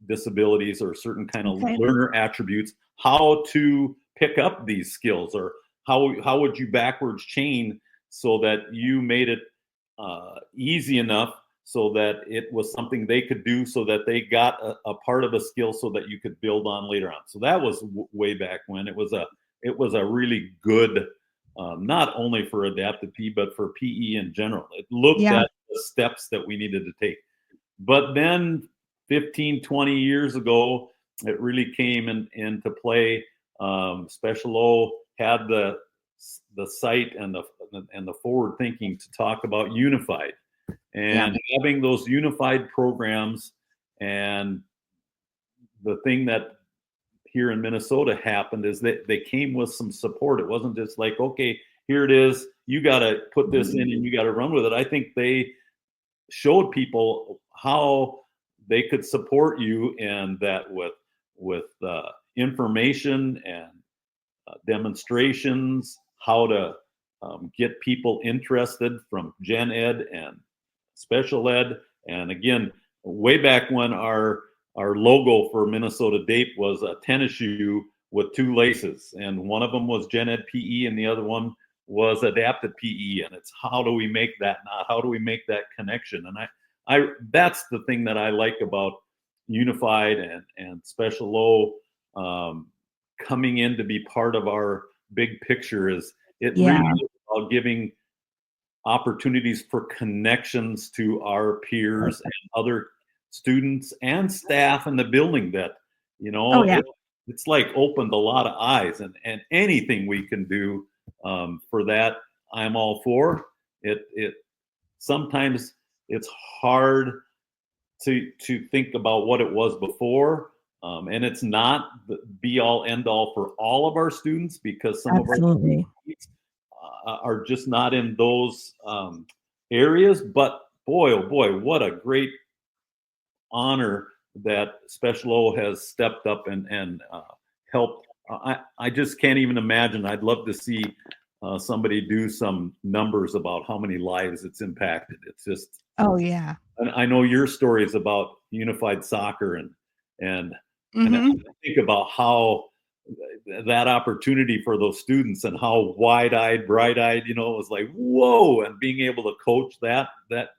disabilities or certain kind of learner attributes, how to pick up these skills, or how would you backwards chain so that you made it easy enough so that it was something they could do, so that they got a part of a skill so that you could build on later on. So that was way back when. It was a really good, not only for adapted PE, but for PE in general. It looked at the steps that we needed to take. But then 15, 20 years ago, it really came into play. Special O had the sight and the forward thinking to talk about unified, and having those unified programs. And the thing that here in Minnesota happened is that they came with some support. It wasn't just like, okay, here it is, you got to put this in and you got to run with it. I think they showed people how they could support you, and that with information and demonstrations, how to get people interested from gen ed and special ed. And again, way back when our logo for Minnesota DAPE was a tennis shoe with two laces, and one of them was gen ed PE and the other one was adapted PE. And it's how do we make that, not how do we make that connection? And I that's the thing that I like about Unified and Special O coming in to be part of our big picture. Is it really is about giving opportunities for connections to our peers and other students and staff in the building that, it's like opened a lot of eyes, and anything we can do for that, I'm all for it. Sometimes it's hard to think about what it was before. And it's not the be all end all for all of our students, because some of our students are just not in those areas. But boy, oh boy, what a great honor that Special O has stepped up and helped. I just can't even imagine. I'd love to see somebody do some numbers about how many lives it's impacted. It's just, and I know your story is about unified soccer, and I think about how that opportunity for those students and how wide-eyed, bright-eyed, it was like, whoa, and being able to coach that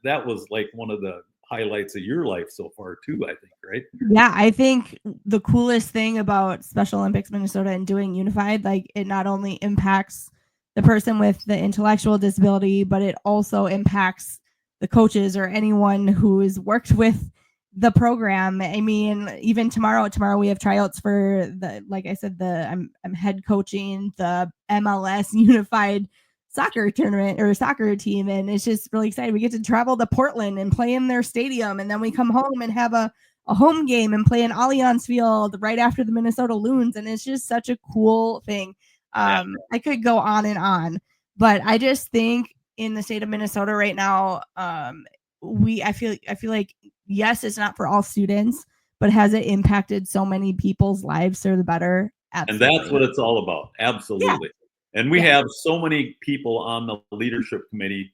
was like one of the highlights of your life so far too, I think, right? Yeah, I think the coolest thing about Special Olympics Minnesota and doing Unified, like, it not only impacts the person with the intellectual disability, but it also impacts the coaches or anyone who has worked with the program. I mean, even tomorrow we have tryouts for like I said, I'm head coaching the MLS Unified soccer tournament or soccer team, and it's just really exciting. We get to travel to Portland and play in their stadium, and then we come home and have a home game and play in Allianz Field right after the Minnesota Loons, and it's just such a cool thing. I could go on and on, but I just think in the state of Minnesota right now, I feel like, yes, it's not for all students, but has it impacted so many people's lives for the better? Absolutely. And that's what it's all about. Absolutely. Yeah. And we have so many people on the leadership committee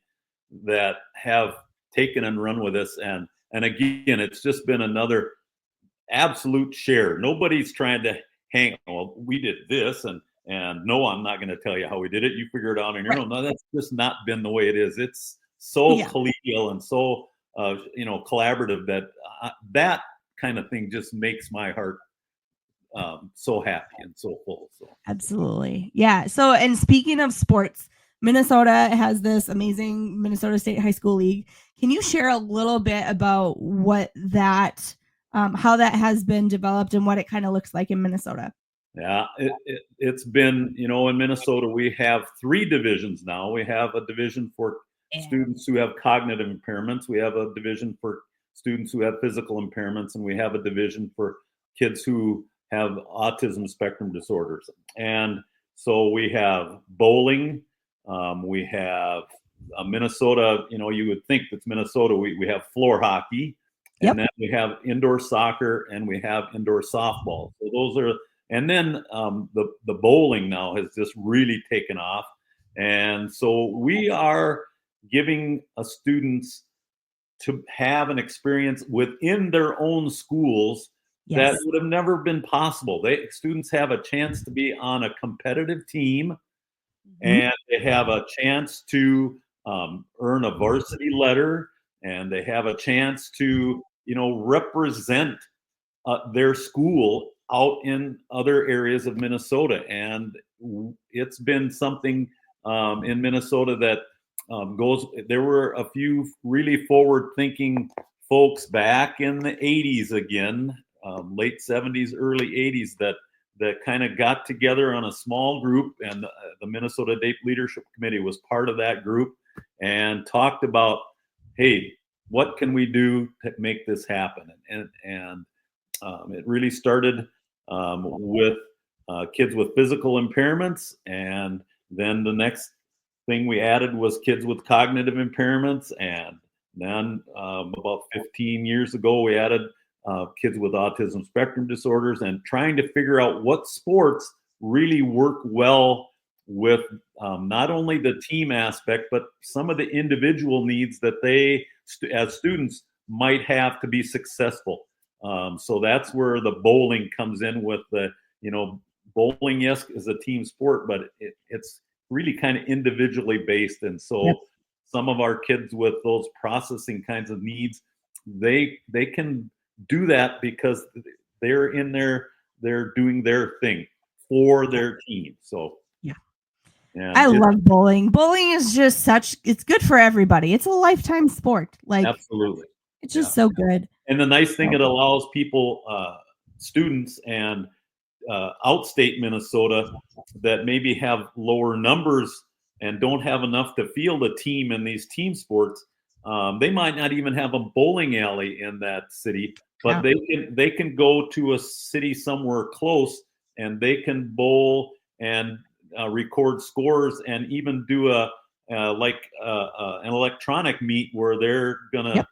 that have taken and run with us. And again, it's just been another absolute share. Nobody's trying to hang, well, we did this, and no, I'm not going to tell you how we did it. You figure it out on your own. No, that's just not been the way it is. It's so Yeah. collegial and so collaborative that kind of thing just makes my heart so happy and so full. So Absolutely. Yeah. So, and speaking of sports, Minnesota has this amazing Minnesota State High School League. Can you share a little bit about what that, how that has been developed and what it kind of looks like in Minnesota? yeah, it's been, in Minnesota, we have 3 divisions now. We have a division for students who have cognitive impairments. We have a division for students who have physical impairments, and we have a division for kids who have autism spectrum disorders. And so we have bowling, we have Minnesota, you would think that's Minnesota. We have floor hockey, and then we have indoor soccer, and we have indoor softball. So those are, and then the bowling now has just really taken off. And so we are giving students to have an experience within their own schools that would have never been possible. Students have a chance to be on a competitive team, and they have a chance to earn a varsity letter, and they have a chance to, represent their school out in other areas of Minnesota. And it's been something in Minnesota that there were a few really forward-thinking folks back in the 80s again, late 70s, early 80s, that kind of got together on a small group, and the Minnesota DAPE Leadership Committee was part of that group, and talked about, hey, what can we do to make this happen? And it really started with kids with physical impairments, and then the next thing we added was kids with cognitive impairments, and then about 15 years ago we added kids with autism spectrum disorders, and trying to figure out what sports really work well with not only the team aspect, but some of the individual needs that they, as students, might have to be successful. So that's where the bowling comes in with the, bowling, yes, is a team sport, but it's really kind of individually based. And so some of our kids with those processing kinds of needs, they can do that because they're in there, they're doing their thing for their team. So I love bowling. Bowling is just it's good for everybody. It's a lifetime sport. Like, absolutely. It's just so good. And the nice thing, it allows people, students and outstate Minnesota that maybe have lower numbers and don't have enough to field a team in these team sports. They might not even have a bowling alley in that city, but they can go to a city somewhere close, and they can bowl and record scores, and even do an electronic meet where they're gonna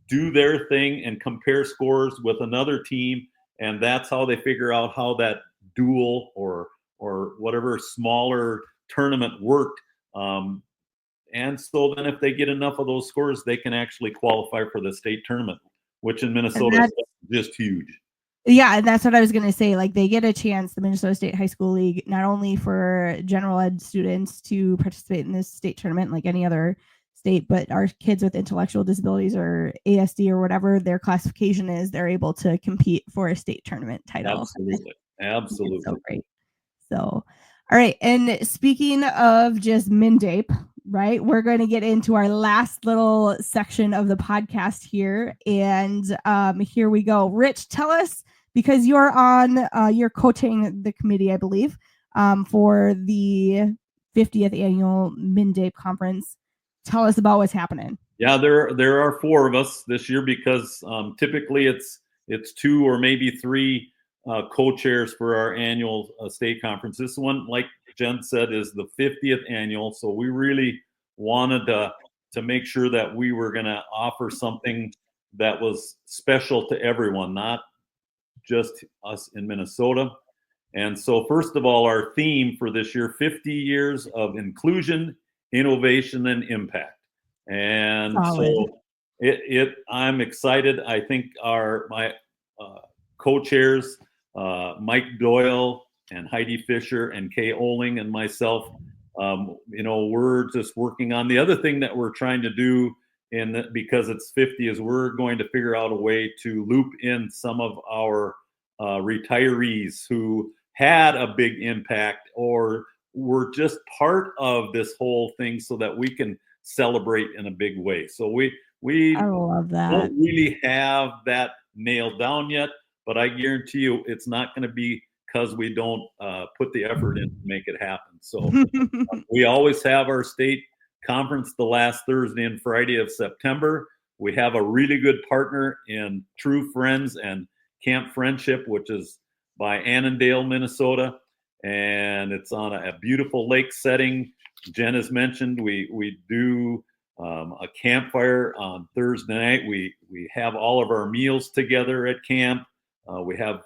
do their thing and compare scores with another team, and that's how they figure out how that duel or whatever smaller tournament worked. And so then if they get enough of those scores, they can actually qualify for the state tournament, which in Minnesota is just huge. Yeah, and that's what I was going to say. Like, they get a chance, the Minnesota State High School League, not only for general ed students to participate in this state tournament like any other state, but our kids with intellectual disabilities or ASD or whatever their classification is, they're able to compete for a state tournament title. Absolutely. So great. So, all right. And speaking of just MinDape, right, we're going to get into our last little section of the podcast here. And here we go. Rich, tell us, because you're coaching the committee, I believe, for the 50th annual MinDape conference. Tell us about what's happening. Yeah, there are 4 of us this year, because typically it's 2 or maybe 3 co-chairs for our annual state conference. This one, like Jen said, is the 50th annual. So we really wanted to make sure that we were going to offer something that was special to everyone, not just us in Minnesota. And so first of all, our theme for this year, 50 years of inclusion, innovation, and impact. And so I'm excited. I think my co-chairs, Mike Doyle and Heidi Fisher and Kay Oling and myself, We're just working on the other thing that we're trying to do because it's 50 is we're going to figure out a way to loop in some of our retirees who had a big impact or were just part of this whole thing so that we can celebrate in a big way. So we I love that. don't really have that nailed down yet, but I guarantee you it's not going to be because we don't put the effort in to make it happen. So we always have our state conference the last Thursday and Friday of September. We have a really good partner in True Friends and Camp Friendship, which is by Annandale, Minnesota. And it's on a beautiful lake setting. Jen has mentioned we do a campfire on Thursday night. We have all of our meals together at camp. We have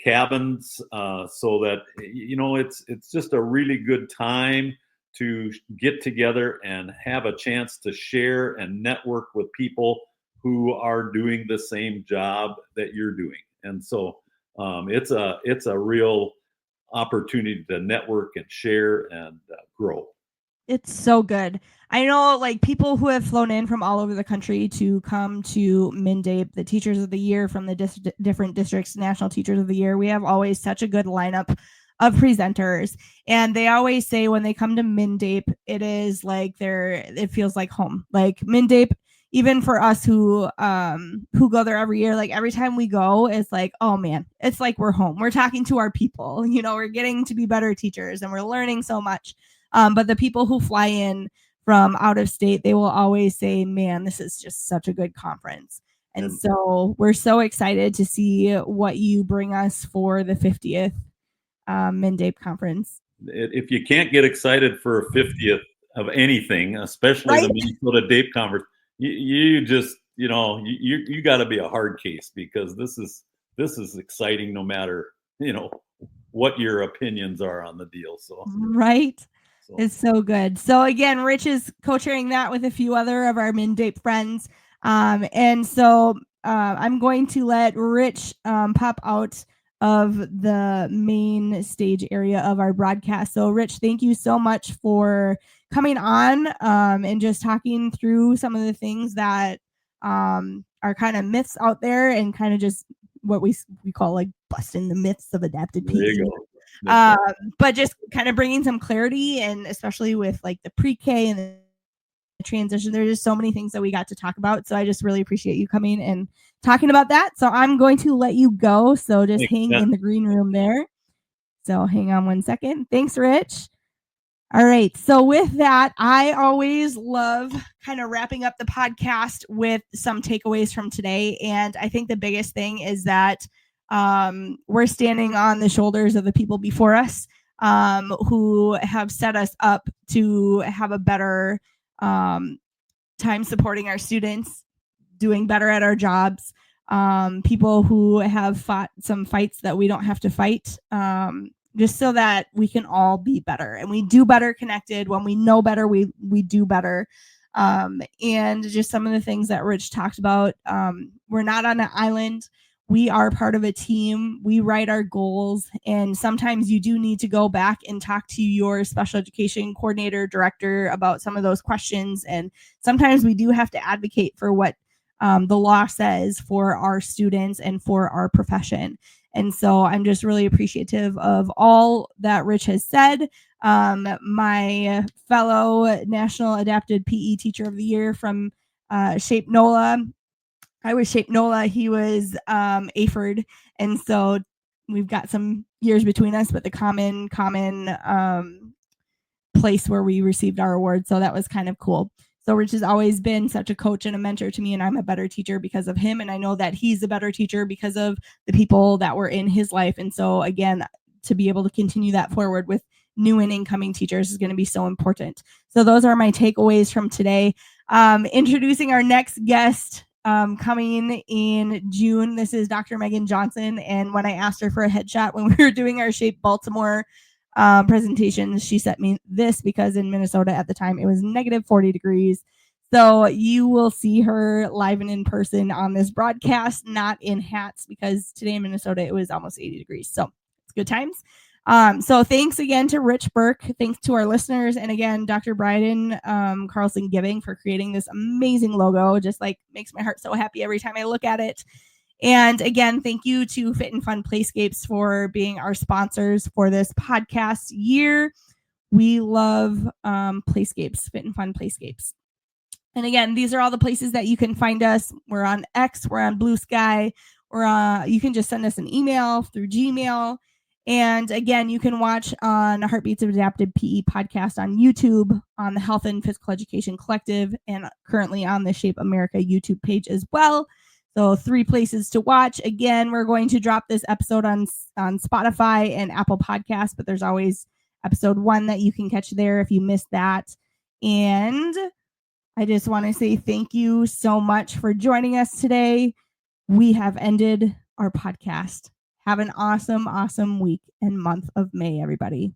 cabins so that it's just a really good time to get together and have a chance to share and network with people who are doing the same job that you're doing. And so it's a real opportunity to network and share and grow. It's so good. I know like people who have flown in from all over the country to come to MnDAPE, the Teachers of the Year from the different districts, National Teachers of the Year. We have always such a good lineup of presenters. And they always say when they come to MnDAPE, it is like it feels like home. Like MnDAPE, even for us who go there every year, like every time we go, it's like, oh man, it's like we're home. We're talking to our people, we're getting to be better teachers and we're learning so much. But the people who fly in from out of state, they will always say, man, this is just such a good conference. And so we're so excited to see what you bring us for the 50th MnDAPE conference. If you can't get excited for a 50th of anything, especially the Minnesota DAPE conference, you just, you got to be a hard case because this is exciting no matter, what your opinions are on the deal. So right. It's so good. So again, Rich is co-chairing that with a few other of our MnDAPE friends. And so I'm going to let Rich pop out of the main stage area of our broadcast. So Rich, thank you so much for coming on and just talking through some of the things that are kind of myths out there and kind of just what we call like busting the myths of adapted PE. There you go. But just kind of bringing some clarity, and especially with like the pre-K and the transition, there's just so many things that we got to talk about. So I just really appreciate you coming and talking about that. So I'm going to let you go. So just hang in the green room there. So hang on one second. Thanks, Rich. All right. So with that, I always love kind of wrapping up the podcast with some takeaways from today. And I think the biggest thing is that we're standing on the shoulders of the people before us who have set us up to have a better time supporting our students, doing better at our jobs, people who have fought some fights that we don't have to fight, just so that we can all be better. And we do better connected. When we know better, we do better. And just some of the things that Rich talked about, we're not on an island. We are part of a team. We write our goals. And sometimes you do need to go back and talk to your special education coordinator, director about some of those questions. And sometimes we do have to advocate for what the law says for our students and for our profession. And so I'm just really appreciative of all that Rich has said. My fellow National Adapted PE Teacher of the Year from Shape NOLA, I was Shape NOLA. He was AFERD. And so we've got some years between us, but the common place where we received our award. So that was kind of cool. So Rich has always been such a coach and a mentor to me, and I'm a better teacher because of him. And I know that he's a better teacher because of the people that were in his life. And so again, to be able to continue that forward with new and incoming teachers is going to be so important. So those are my takeaways from today. Introducing our next guest coming in June. This is Dr. Megan Johnson. And when I asked her for a headshot when we were doing our Shape Baltimore presentations, she sent me this because in Minnesota at the time it was negative 40 degrees. So you will see her live and in person on this broadcast, not in hats, because today in Minnesota it was almost 80 degrees. So it's good times. So thanks again to Rich Burke. Thanks to our listeners. And again, Dr. Bryden Carlson Giving for creating this amazing logo. Just like makes my heart so happy every time I look at it. And again, thank you to Fit and Fun Playscapes for being our sponsors for this podcast year. We love Playscapes, Fit and Fun Playscapes. And again, these are all the places that you can find us. We're on X, we're on Blue Sky, or you can just send us an email through Gmail. And again, you can watch on Heartbeats of Adapted PE podcast on YouTube, on the Health and Physical Education Collective, and currently on the Shape America YouTube page as well. So 3 places to watch. Again, we're going to drop this episode on Spotify and Apple Podcasts, but there's always episode 1 that you can catch there if you missed that. And I just want to say thank you so much for joining us today. We have ended our podcast. Have an awesome, awesome week and month of May, everybody.